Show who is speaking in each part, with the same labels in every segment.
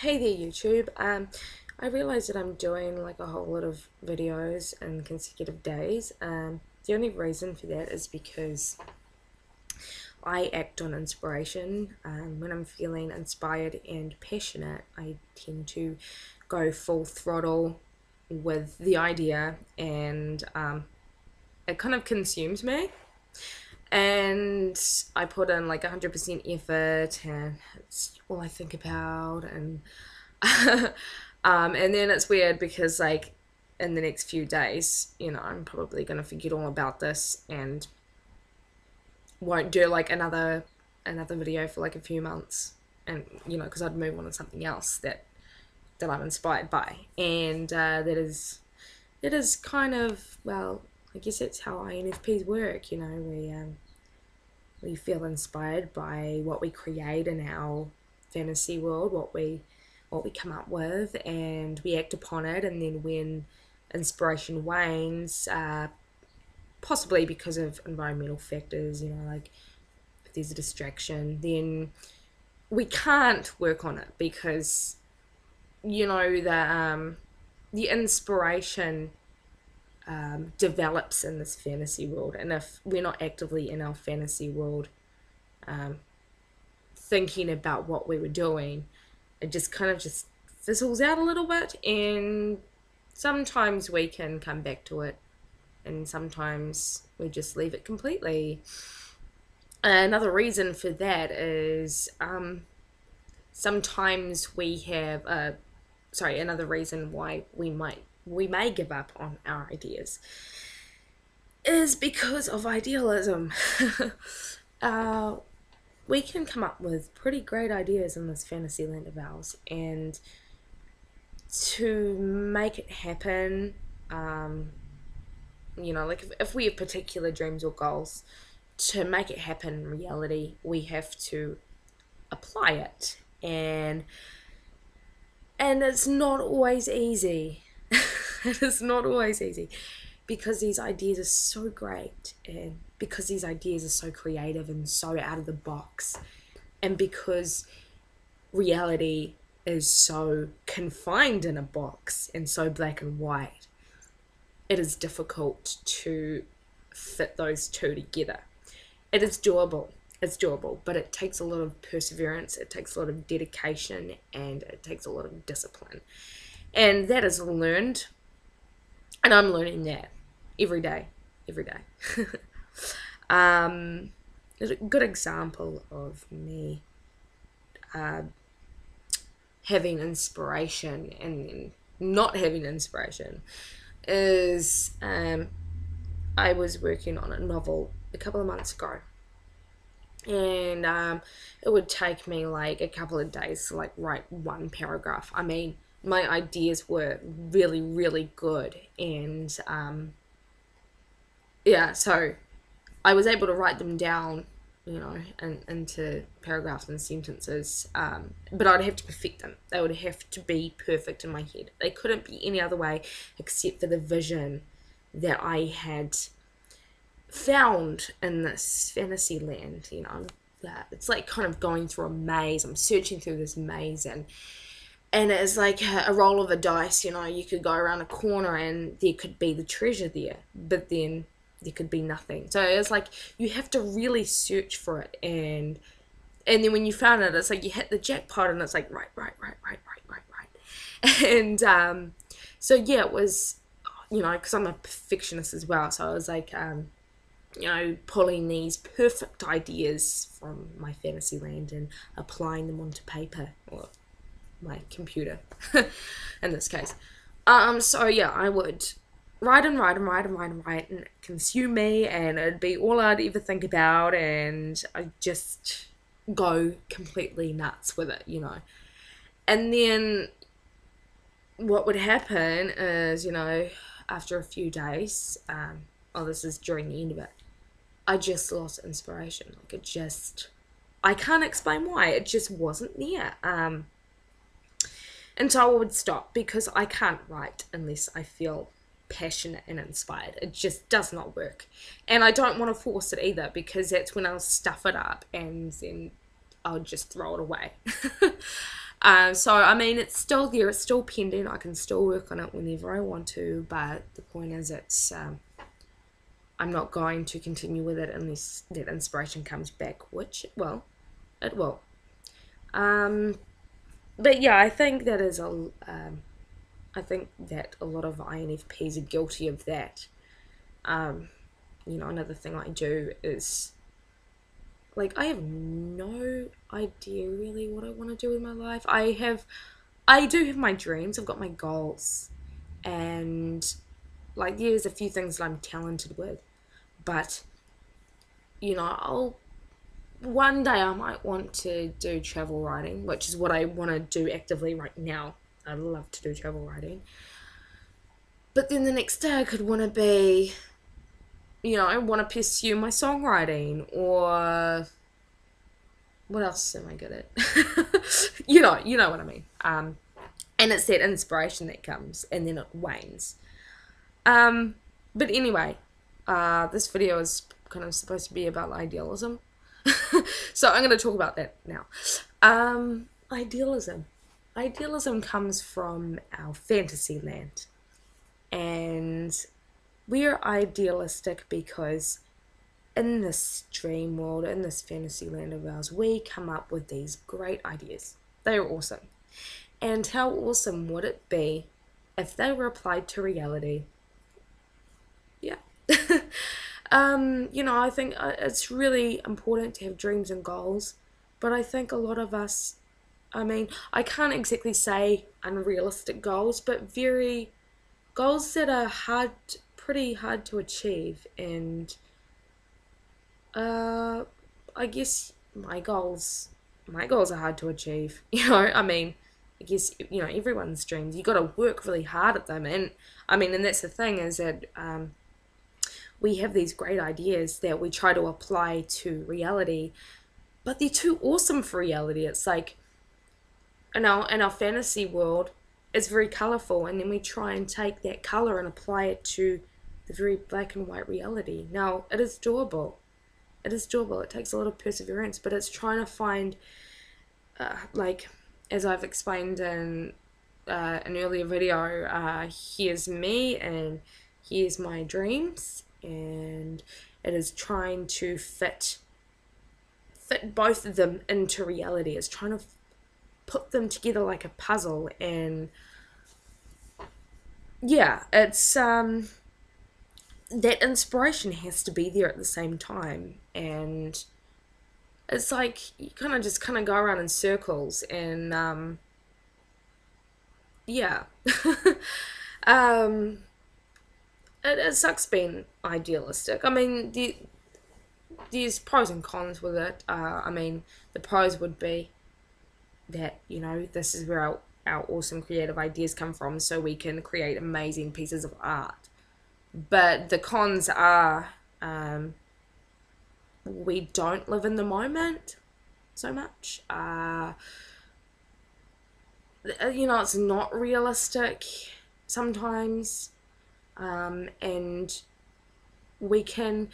Speaker 1: Hey there YouTube. I realized that I'm doing like a whole lot of videos in consecutive days. The only reason for that is because I act on inspiration. When I'm feeling inspired and passionate, I tend to go full throttle with the idea, and it kind of consumes me. And I put in like 100% effort, and it's all I think about, and and then it's weird because like in the next few days, I'm probably gonna forget all about this and won't do like another video for like a few months, and because I'd move on to something else that I'm inspired by, and that is kind of, well, I guess that's how INFPs work. We feel inspired by what we create in our fantasy world, what we come up with, and we act upon it. And then when inspiration wanes, possibly because of environmental factors, like if there's a distraction, then we can't work on it because the inspiration develops in this fantasy world, and if we're not actively in our fantasy world thinking about what we were doing, it just kind of just fizzles out a little bit, and sometimes we can come back to it, and sometimes we just leave it completely. Another reason for that is sometimes we have another reason why we may give up on our ideas is because of idealism. uh, we can come up with pretty great ideas in this fantasy land of ours, and to make it happen, like if we have particular dreams or goals, to make it happen in reality, we have to apply it, and it's not always easy. It is not always easy because these ideas are so great, and because these ideas are so creative and so out of the box, and because reality is so confined in a box and so black and white, it is difficult to fit those two together. It is doable. It's doable, but it takes a lot of perseverance, it takes a lot of dedication, and it takes a lot of discipline. And that is learned, and I'm learning that every day, every day. A good example of me having inspiration and not having inspiration is I was working on a novel a couple of months ago, and it would take me like a couple of days to like write one paragraph. I mean, my ideas were really, really good, and yeah, so I was able to write them down, into paragraphs and sentences, but I'd have to perfect them. They would have to be perfect in my head. They couldn't be any other way except for the vision that I had found in this fantasy land. It's like kind of going through a maze. I'm searching through this maze, and it's like a roll of a dice. You could go around a corner and there could be the treasure there, but then there could be nothing. So it's like you have to really search for it, and then when you found it, it's like you hit the jackpot, and it's like right, and so yeah, it was, because I'm a perfectionist as well, so I was like pulling these perfect ideas from my fantasy land and applying them onto paper, or my computer in this case. So yeah, I would write and it'd consume me, and it'd be all I'd ever think about, and I'd just go completely nuts with it, And then what would happen is, after a few days, this is during the end of it, I just lost inspiration. Like I can't explain why, it just wasn't there. And so I would stop, because I can't write unless I feel passionate and inspired. It just does not work. And I don't want to force it either, because that's when I'll stuff it up and then I'll just throw it away. So I mean, it's still there, it's still pending. I can still work on it whenever I want to, but the point is, I'm not going to continue with it unless that inspiration comes back, which it will. Um, but yeah, I think that a lot of INFPs are guilty of that. Another thing I do is, like, I have no idea really what I want to do with my life. I do have my dreams. I've got my goals, and like, there's a few things that I'm talented with, but I'll one day I might want to do travel writing, which is what I want to do actively right now. I'd love to do travel writing, but then the next day I could want to be, I want to pursue my songwriting, or what else am I good at? You know what I mean. And it's that inspiration that comes, and then it wanes. But anyway, this video is kind of supposed to be about idealism, so I'm going to talk about that now. Idealism. Idealism comes from our fantasy land, and we're idealistic because in this dream world, in this fantasy land of ours, we come up with these great ideas. They are awesome. And how awesome would it be if they were applied to reality? Yeah. I think it's really important to have dreams and goals, but I think a lot of us, I mean, I can't exactly say unrealistic goals, but goals that are pretty hard to achieve. And I guess my goals are hard to achieve. I mean, I guess everyone's dreams. You got to work really hard at them, and I mean, and that's the thing, is that we have these great ideas that we try to apply to reality, but they're too awesome for reality. It's like in our fantasy world, it's very colorful, and then we try and take that color and apply it to the very black and white reality. Now, it is doable. It is doable. It takes a lot of perseverance, but it's trying to find, like, as I've explained in an earlier video, here's me and here's my dreams, and it is trying to fit both of them into reality. It's trying to put them together like a puzzle, and yeah, it's that inspiration has to be there at the same time, and it's like you kind of go around in circles, and yeah. um it sucks being idealistic. I mean, there's pros and cons with it. I mean, the pros would be that this is where our awesome creative ideas come from, so we can create amazing pieces of art. But the cons are, we don't live in the moment so much. It's not realistic sometimes, and we can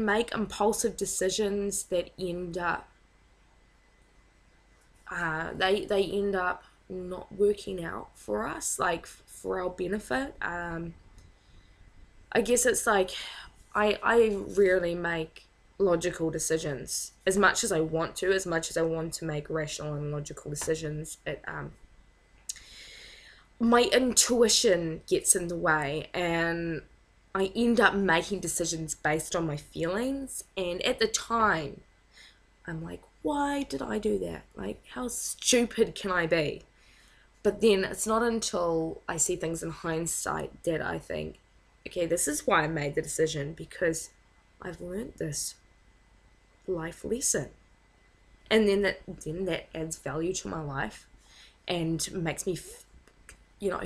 Speaker 1: make impulsive decisions that end up they end up not working out for us, like for our benefit. I guess it's like I rarely make logical decisions as much as I want to, make rational and logical decisions. My intuition gets in the way, and I end up making decisions based on my feelings, and at the time I'm like, why did I do that? Like, how stupid can I be? But then it's not until I see things in hindsight that I think, okay, this is why I made the decision, because I've learned this life lesson. And then that adds value to my life and makes me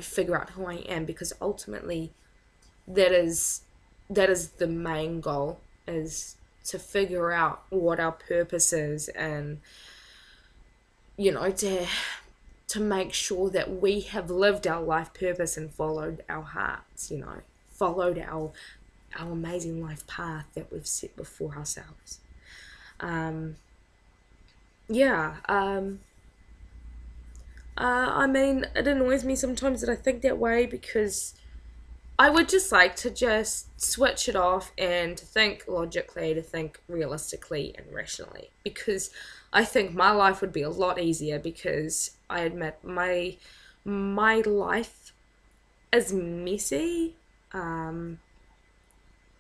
Speaker 1: figure out who I am, because ultimately that is the main goal, is to figure out what our purpose is, and to make sure that we have lived our life purpose and followed our hearts, followed our amazing life path that we've set before ourselves. Yeah. I mean, it annoys me sometimes that I think that way because I would just like to just switch it off and to think logically, to think realistically and rationally. Because I think my life would be a lot easier because I admit my life is messy.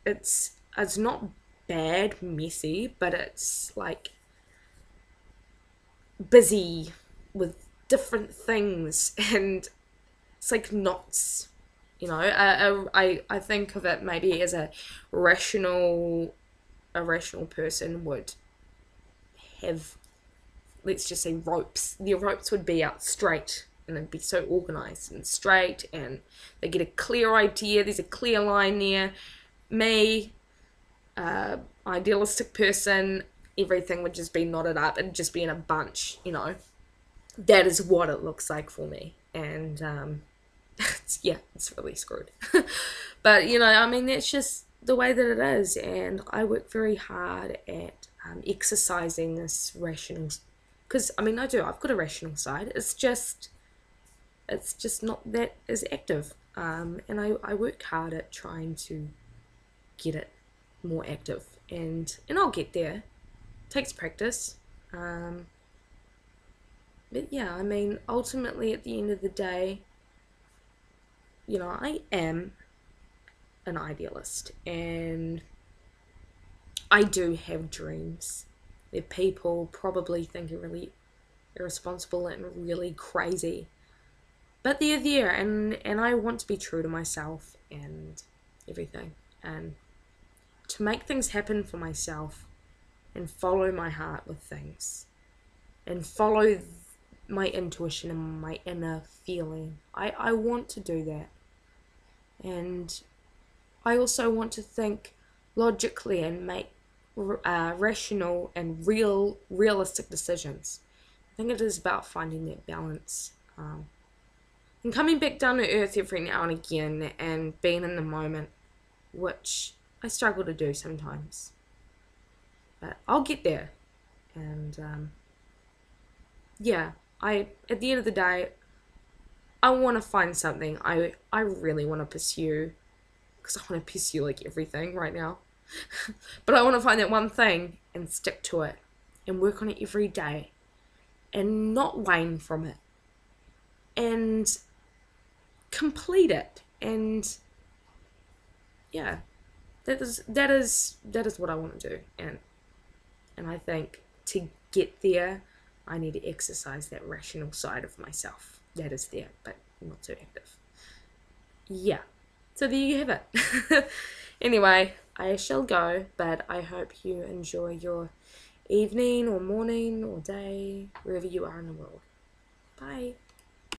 Speaker 1: It's not bad messy, but it's like busy with different things and it's like knots. I think of it maybe as a rational person would have, let's just say, ropes. Their ropes would be out straight and it'd be so organized and straight and they get a clear idea, there's a clear line there. Me, idealistic person, everything would just be knotted up and just be in a bunch. That is what it looks like for me. And it's really screwed. But I mean, that's just the way that it is, and I work very hard at exercising this rational, because I mean, I've got a rational side. It's just not that as active, and I work hard at trying to get it more active, and I'll get there. It takes practice. But yeah, I mean, ultimately at the end of the day, I am an idealist and I do have dreams that people probably think are really irresponsible and really crazy. But they're there, and I want to be true to myself and everything. And to make things happen for myself and follow my heart with things and follow my intuition and my inner feeling. I want to do that. And I also want to think logically and make rational and realistic decisions. I think it is about finding that balance. And coming back down to earth every now and again and being in the moment, which I struggle to do sometimes. But I'll get there. And yeah, at the end of the day, I want to find something I really want to pursue, because I want to pursue like everything right now. But I want to find that one thing and stick to it and work on it every day and not wane from it and complete it. And yeah, that is what I want to do. And I think to get there, I need to exercise that rational side of myself. That is there, but not too active. Yeah, so there you have it. Anyway, I shall go, but I hope you enjoy your evening or morning or day, wherever you are in the world. Bye.